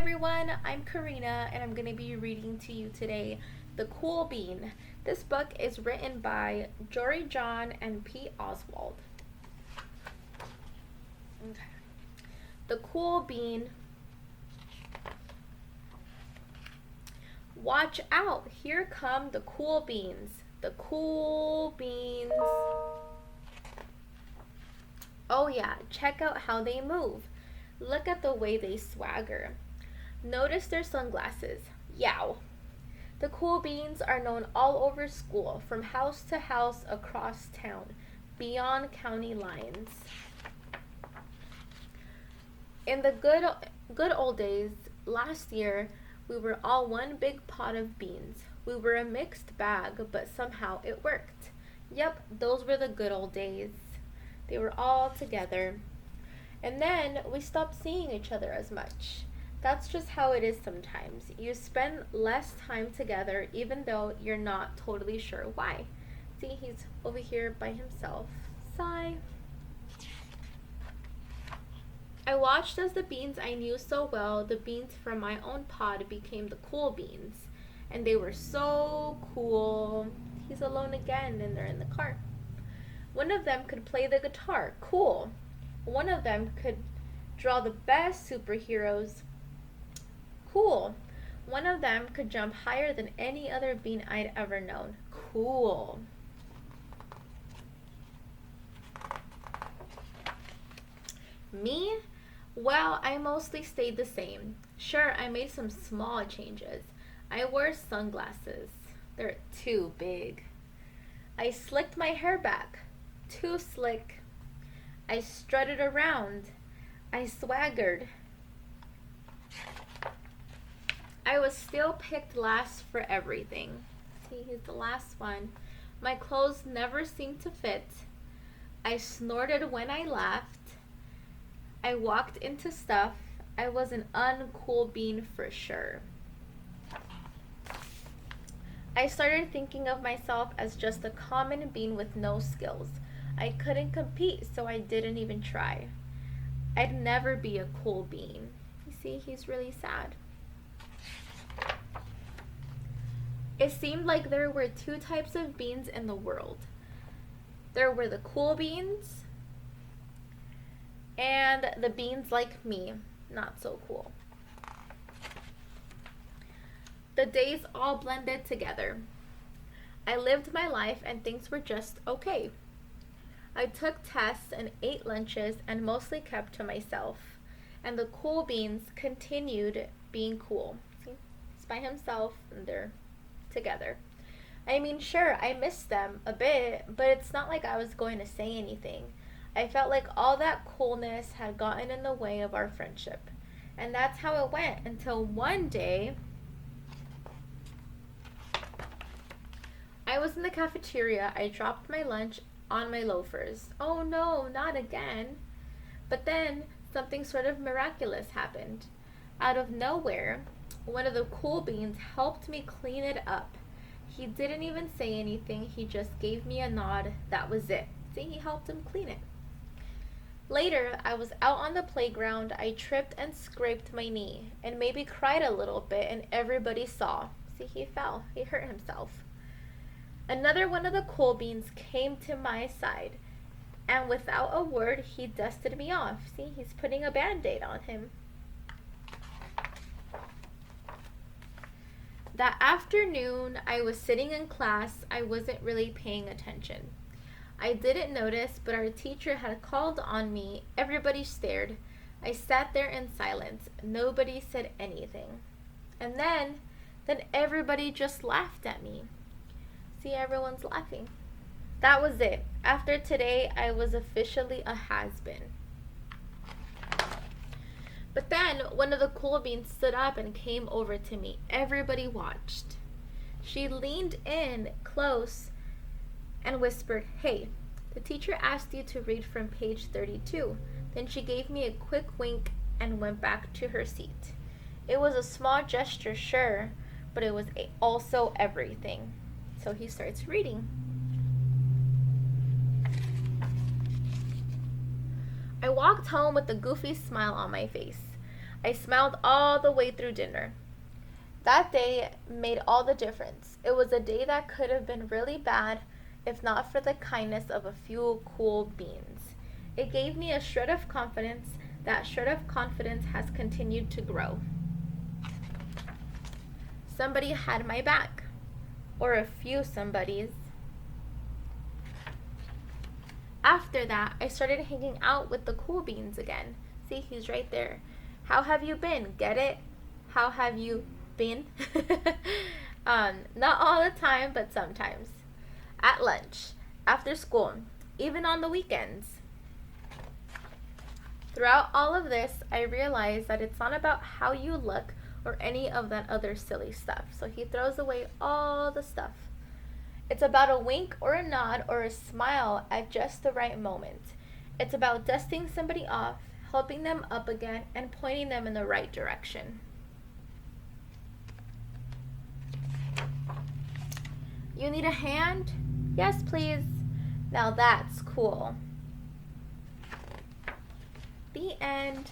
everyone, I'm Karina and I'm going to be reading to you today The Cool Bean. This book is written by Jory John and Pete Oswald. Okay. The Cool Bean. Watch out, here come the cool beans. The cool beans. Oh yeah, check out how they move. Look at the way they swagger. Notice their sunglasses. Yow. The cool beans are known all over school, from house to house across town, beyond county lines. In the good old days, last year, we were all one big pot of beans. We were a mixed bag, but somehow it worked. Yep, those were the good old days. They were all together. And then we stopped seeing each other as much. That's just how it is sometimes. You spend less time together even though you're not totally sure why. See, he's over here by himself. Sigh. I watched as the beans I knew so well, the beans from my own pod, became the cool beans. And they were so cool. He's alone again and they're in the car. One of them could play the guitar. Cool. One of them could draw the best superheroes. Cool. One of them could jump higher than any other bean I'd ever known. Cool. Me? Well, I mostly stayed the same. Sure, I made some small changes. I wore sunglasses. They're too big. I slicked my hair back. Too slick. I strutted around. I swaggered. I was still picked last for everything. See, he's the last one. My clothes never seemed to fit. I snorted when I laughed. I walked into stuff. I was an uncool bean for sure. I started thinking of myself as just a common bean with no skills. I couldn't compete, so I didn't even try. I'd never be a cool bean. You see, he's really sad. It seemed like there were two types of beans in the world. There were the cool beans and the beans like me, not so cool. The days all blended together. I lived my life and things were just okay. I took tests and ate lunches and mostly kept to myself. And the cool beans continued being cool. See? He's by himself and they're together. I mean, sure, I missed them a bit, but it's not like I was going to say anything. I felt like all that coolness had gotten in the way of our friendship. And that's how it went until one day I was in the cafeteria. I dropped my lunch on my loafers. Oh no, not again. But then something sort of miraculous happened. Out of nowhere, one of the cool beans helped me clean it up. He didn't even say anything. He just gave me a nod. That was it. See, he helped him clean it. Later, I was out on the playground. I tripped and scraped my knee and maybe cried a little bit, and everybody saw. See, he fell. He hurt himself. Another one of the cool beans came to my side, and without a word, he dusted me off. See, he's putting a band-aid on him. That afternoon, I was sitting in class. I wasn't really paying attention. I didn't notice, but our teacher had called on me. Everybody stared. I sat there in silence. Nobody said anything. And then everybody just laughed at me. See, everyone's laughing. That was it. After today, I was officially a has-been. But then one of the cool beans stood up and came over to me. Everybody watched. She leaned in close and whispered, "Hey, the teacher asked you to read from page 32. Then she gave me a quick wink and went back to her seat. It was a small gesture, sure, but it was also everything. So he starts reading. I walked home with a goofy smile on my face. I smiled all the way through dinner. That day made all the difference. It was a day that could have been really bad if not for the kindness of a few cool beans. It gave me a shred of confidence. That shred of confidence has continued to grow. Somebody had my back, or a few somebodies. After that, I started hanging out with the cool beans again. See, he's right there. How have you been? Get it? How have you been? Not all the time, but sometimes. At lunch, after school, even on the weekends. Throughout all of this, I realized that it's not about how you look or any of that other silly stuff. So he throws away all the stuff. It's about a wink or a nod or a smile at just the right moment. It's about dusting somebody off, helping them up again, and pointing them in the right direction. You need a hand? Yes, please. Now that's cool. The end.